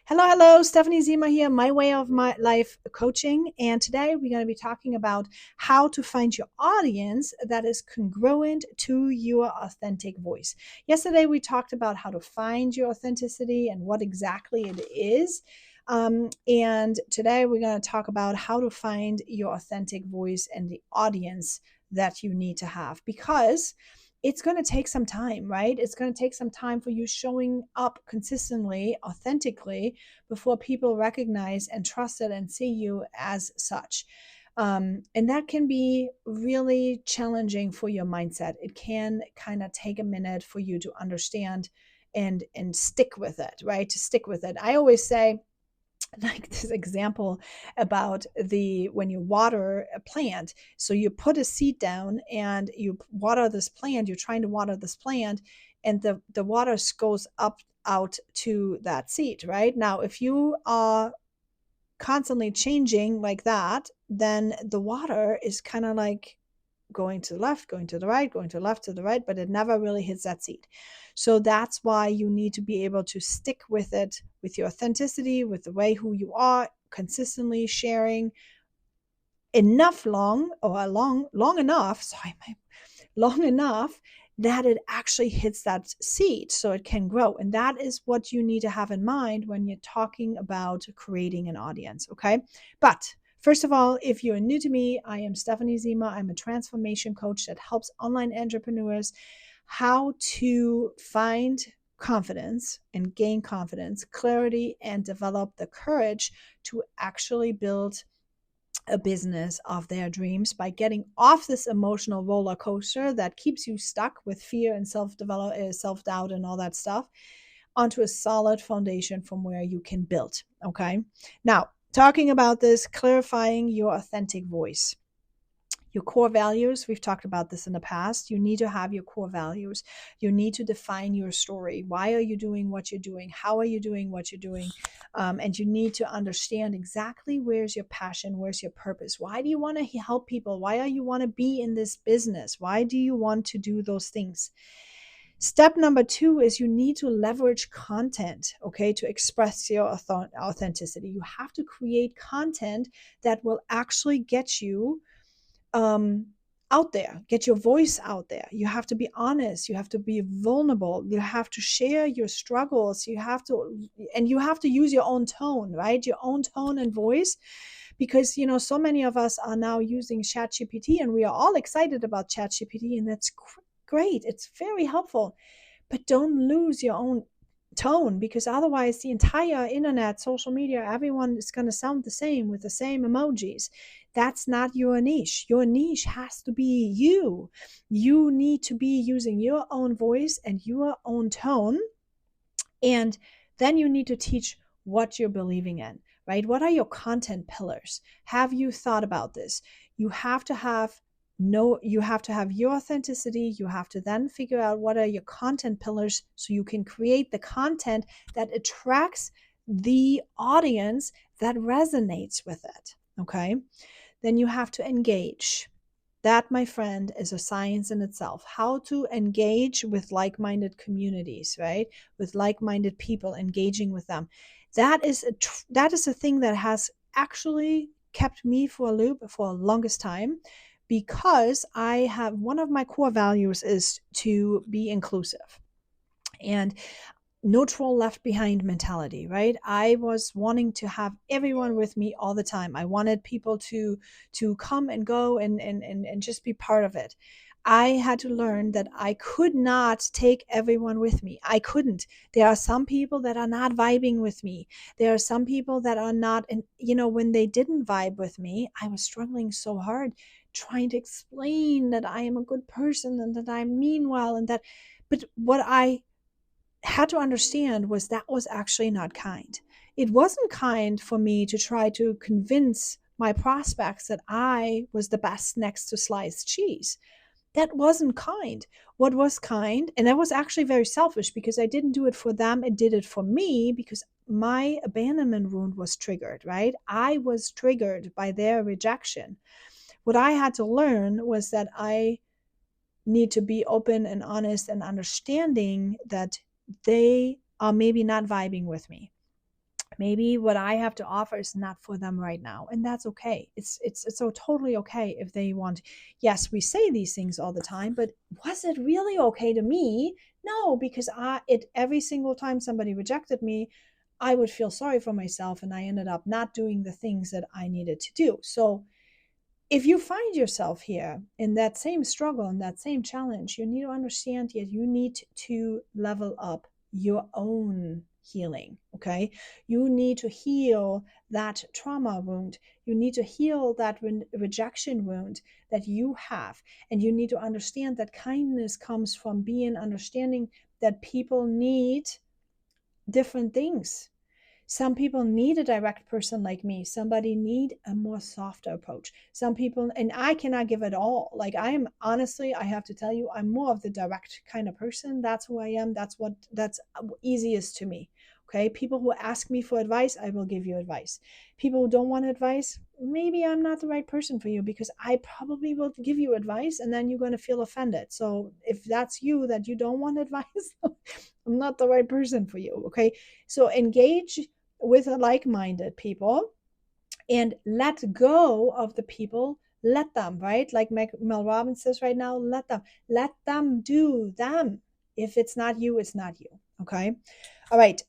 Hello, hello, Stephanie Zima here, My Way of My Life Coaching. And today we're going to be talking about how to find your audience that is congruent to your authentic voice. Yesterday we talked about how to find your authenticity and what exactly it is. And today we're going to talk about how to find your authentic voice and the audience that you need to have, because it's going to take some time, right? It's going to take some time for you showing up consistently, authentically, before people recognize and trust it and see you as such. And that can be really challenging for your mindset. It can kind of take a minute for you to understand and stick with it, right? To stick with it. I always say, like this example about the when you water a plant, so you put a seed down and you water this plant, you're trying to water this plant, and the water goes up out to that seed. Right now, if you are constantly changing like that, then the water is kind of like going to the left, going to the right, going to the left, to the right, but it never really hits that seed. So that's why you need to be able to stick with it, with your authenticity, with the way who you are, consistently sharing enough long enough, long enough that it actually hits that seed so it can grow. And that is what you need to have in mind when you're talking about creating an audience. Okay. But first of all, if you're new to me, I am Stephanie Zima. I'm a transformation coach that helps online entrepreneurs how to find confidence and gain confidence, clarity, and develop the courage to actually build a business of their dreams by getting off this emotional roller coaster that keeps you stuck with fear and self-doubt and all that stuff, onto a solid foundation from where you can build. Okay. Now, talking about this, clarifying your authentic voice. Your core values, we've talked about this in the past. You need to have your core values. You need to define your story. Why are you doing what you're doing? How are you doing what you're doing? And you need to understand exactly where's your passion, where's your purpose. Why do you want to help people? Why do you want to be in this business? Why do you want to do those things? Step number 2 is you need to leverage content, okay, to express your authenticity. You have to create content that will actually get you um, out there, get your voice out there. You have to be honest, you have to be vulnerable, you have to share your struggles, and you have to use your own tone, right? Your own tone and voice, because so many of us are now using ChatGPT, and we are all excited about ChatGPT, and that's great. It's very helpful, but don't lose your own tone, because otherwise the entire internet, social media, everyone is going to sound the same with the same emojis. That's not your niche. Your niche has to be you. You need to be using your own voice and your own tone, and then you need to teach what you're believing in, right? What are your content pillars? Have you thought about this? You have to have you have to have your authenticity. You have to then figure out what are your content pillars so you can create the content that attracts the audience that resonates with it. Okay. Then you have to engage. That, my friend, is a science in itself. How to engage with like-minded communities, right? With like-minded people, engaging with them. That is a thing that has actually kept me for a loop for the longest time, because I have one of my core values is to be inclusive. And no troll left behind mentality, right? I was wanting to have everyone with me all the time. I wanted people to come and go and just be part of it. I had to learn that I could not take everyone with me. I couldn't. There are some people that are not vibing with me. There are some people that are not, and when they didn't vibe with me, I was struggling so hard trying to explain that I am a good person and that I mean well, and that, but what I had to understand was that was actually not kind. It wasn't kind for me to try to convince my prospects that I was the best next to sliced cheese. That wasn't kind. What was kind, and that was actually very selfish, because I didn't do it for them, I did it for me, because my abandonment wound was triggered, right? I was triggered by their rejection. What I had to learn was that I need to be open and honest and understanding that they are maybe not vibing with me, Maybe what I have to offer is not for them right now, and that's okay. It's so totally okay if they want. Yes, we say these things all the time, but was it really okay to me? No, because every single time somebody rejected me, I would feel sorry for myself, and I ended up not doing the things that I needed to do. So if you find yourself here in that same struggle and that same challenge, you need to understand that you need to level up your own healing. Okay. You need to heal that trauma wound. You need to heal that rejection wound that you have. And you need to understand that kindness comes from being understanding that people need different things. Some people need a direct person like me. Somebody need a more softer approach. Some people, and I cannot give it all. Like I am honestly, I have to tell you, I'm more of the direct kind of person. That's who I am. That's easiest to me. Okay. People who ask me for advice, I will give you advice. People who don't want advice, maybe I'm not the right person for you because I probably will give you advice and then you're going to feel offended. So if that's you that you don't want advice, I'm not the right person for you. Okay. So engage with like-minded people and let go of the people. Let them, right? Like Mel Robbins says right now, let them do them. If it's not you, it's not you. Okay. All right.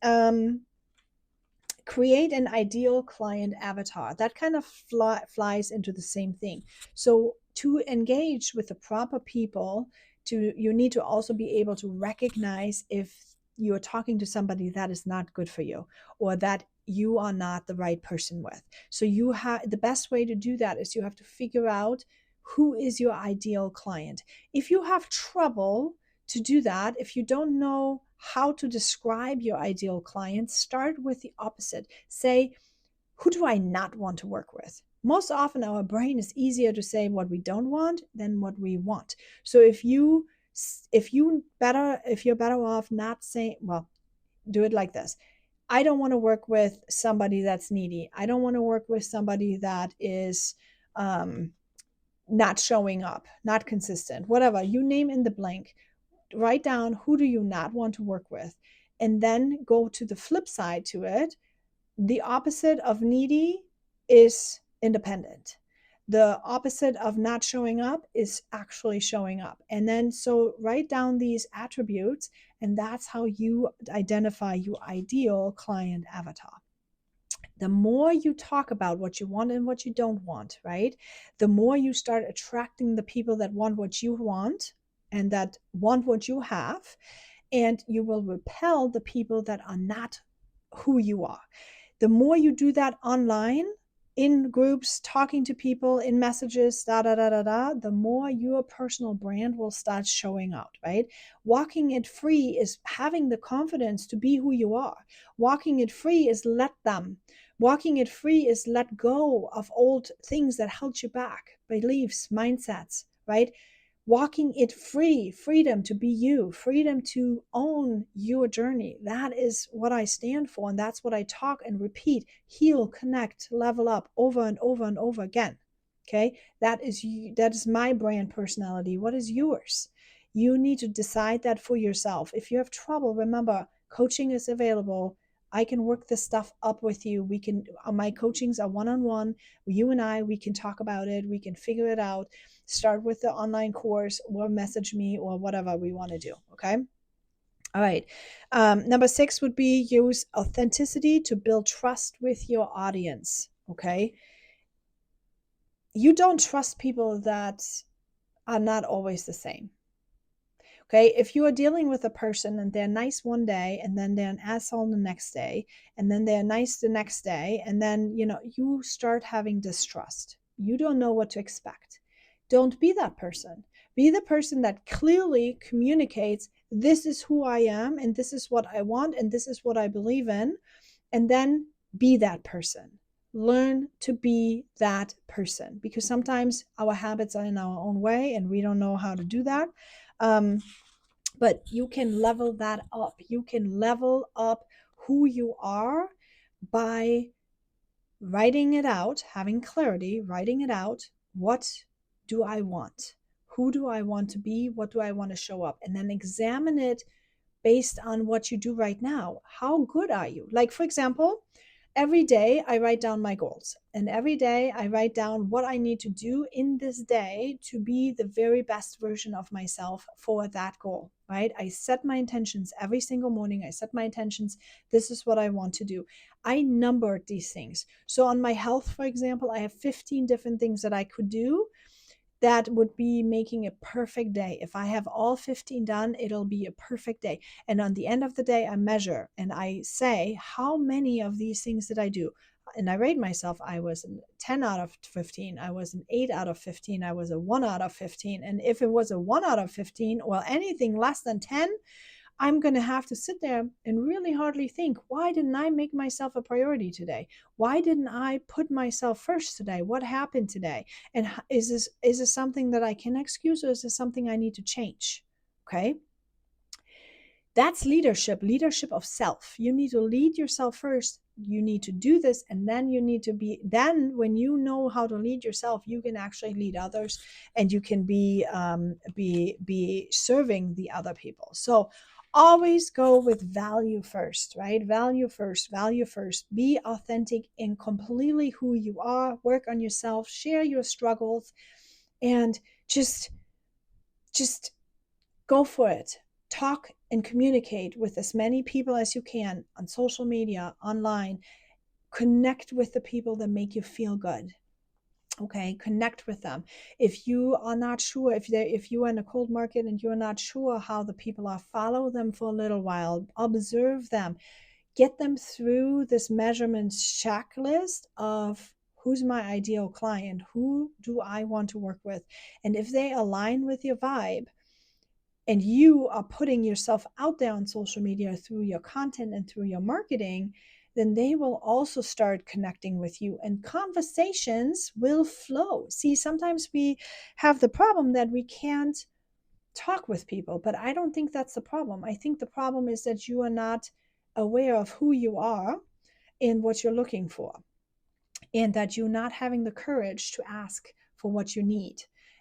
Create an ideal client avatar. That kind of flies into the same thing. So to engage with the proper people, you need to also be able to recognize if you're talking to somebody that is not good for you or that you are not the right person with. So you have the best way to do that is you have to figure out who is your ideal client. If you have trouble to do that, if you don't know how to describe your ideal client, start with the opposite. Say, who do I not want to work with? Most often, our brain is easier to say what we don't want than what we want. So if you're better off not saying, well, do it like this. I don't want to work with somebody that's needy. I don't want to work with somebody that is not showing up, not consistent, whatever. You name in the blank. Write down who do you not want to work with, and then go to the flip side to it. The opposite of needy is independent. The opposite of not showing up is actually showing up. And then so write down these attributes, and that's how you identify your ideal client avatar. The more you talk about what you want and what you don't want, right? The more you start attracting the people that want what you want and that want what you have, and you will repel the people that are not who you are. The more you do that online, in groups, talking to people, in messages, the more your personal brand will start showing out, right? Walking it free is having the confidence to be who you are. Walking it free is let them. Walking it free is let go of old things that held you back, beliefs, mindsets, right? Walking it free, freedom to be you, freedom to own your journey. That is what I stand for. And that's what I talk and repeat, heal, connect, level up over and over and over again. Okay. That is my brand personality. What is yours? You need to decide that for yourself. If you have trouble, remember coaching is available. I can work this stuff up with you. My coachings are one-on-one. You and we can talk about it. We can figure it out. Start with the online course or message me or whatever we want to do. Okay. All right. Number 6 would be use authenticity to build trust with your audience. Okay. You don't trust people that are not always the same. Okay, if you are dealing with a person and they're nice one day and then they're an asshole the next day and then they're nice the next day and then you start having distrust. You don't know what to expect. Don't be that person. Be the person that clearly communicates, this is who I am and this is what I want and this is what I believe in, and then be that person. Learn to be that person, because sometimes our habits are in our own way and we don't know how to do that. But you can level that up. You can level up who you are by writing it out, having clarity, writing it out. What do I want? Who do I want to be? What do I want to show up? And then examine it based on what you do right now. How good are you? Like, for example, every day I write down my goals, and every day I write down what I need to do in this day to be the very best version of myself for that goal, right? I set my intentions every single morning. I set my intentions. This is what I want to do. I numbered these things. So on my health, for example, I have 15 different things that I could do that would be making a perfect day. If I have all 15 done, it'll be a perfect day. And on the end of the day, I measure and I say, how many of these things did I do? And I rate myself. I was a 10 out of 15. I was an 8 out of 15. I was a 1 out of 15. And if it was a 1 out of 15, well, anything less than 10, I'm going to have to sit there and really hardly think, why didn't I make myself a priority today? Why didn't I put myself first today? What happened today? And is this something that I can excuse, or is this something I need to change? Okay. That's leadership of self. You need to lead yourself first. You need to do this, and then you need to be, then when you know how to lead yourself, you can actually lead others, and you can be serving the other people. So always go with value first, right? Value first, value first. Be authentic in completely who you are. Work on yourself, share your struggles, and just go for it. Talk and communicate with as many people as you can on social media, online. Connect with the people that make you feel good. Okay, connect with them. If you are not sure, if you are in a cold market and you're not sure how the people are, follow them for a little while, observe them, get them through this measurement checklist of who's my ideal client, who do I want to work with, and if they align with your vibe, and you are putting yourself out there on social media through your content and through your marketing, then they will also start connecting with you and conversations will flow. See, sometimes we have the problem that we can't talk with people, but I don't think that's the problem. I think the problem is that you are not aware of who you are and what you're looking for, and that you're not having the courage to ask for what you need,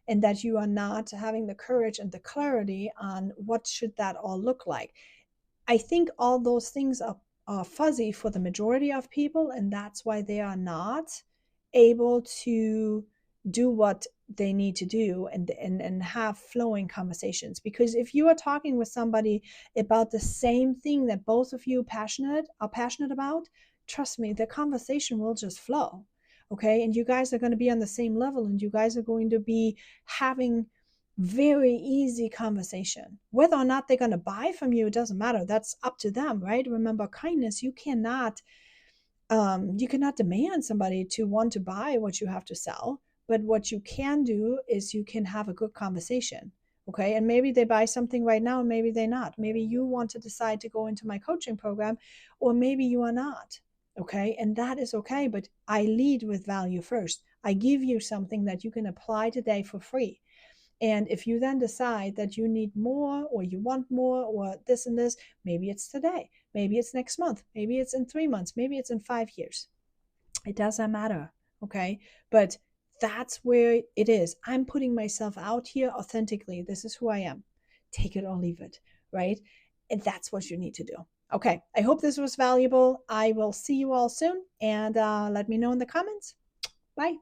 and that you are not having the courage and the clarity on what should that all look like. I think all those things are fuzzy for the majority of people, and that's why they are not able to do what they need to do and have flowing conversations. Because if you are talking with somebody about the same thing that both of you are passionate about, trust me, the conversation will just flow. Okay, and you guys are going to be on the same level, and you guys are going to be having very easy conversation. Whether or not they're going to buy from you, it doesn't matter. That's up to them, right? Remember, kindness, you cannot demand somebody to want to buy what you have to sell, but what you can do is you can have a good conversation. Okay, and maybe they buy something right now, and maybe they not. Maybe you want to decide to go into my coaching program, or maybe you are not. Okay, and that is okay, but I lead with value first. I give you something that you can apply today for free. And if you then decide that you need more, or you want more, or this and this, maybe it's today, maybe it's next month, maybe it's in 3 months, maybe it's in 5 years. It doesn't matter. Okay. But that's where it is. I'm putting myself out here authentically. This is who I am. Take it or leave it. Right. And that's what you need to do. Okay. I hope this was valuable. I will see you all soon, and let me know in the comments. Bye.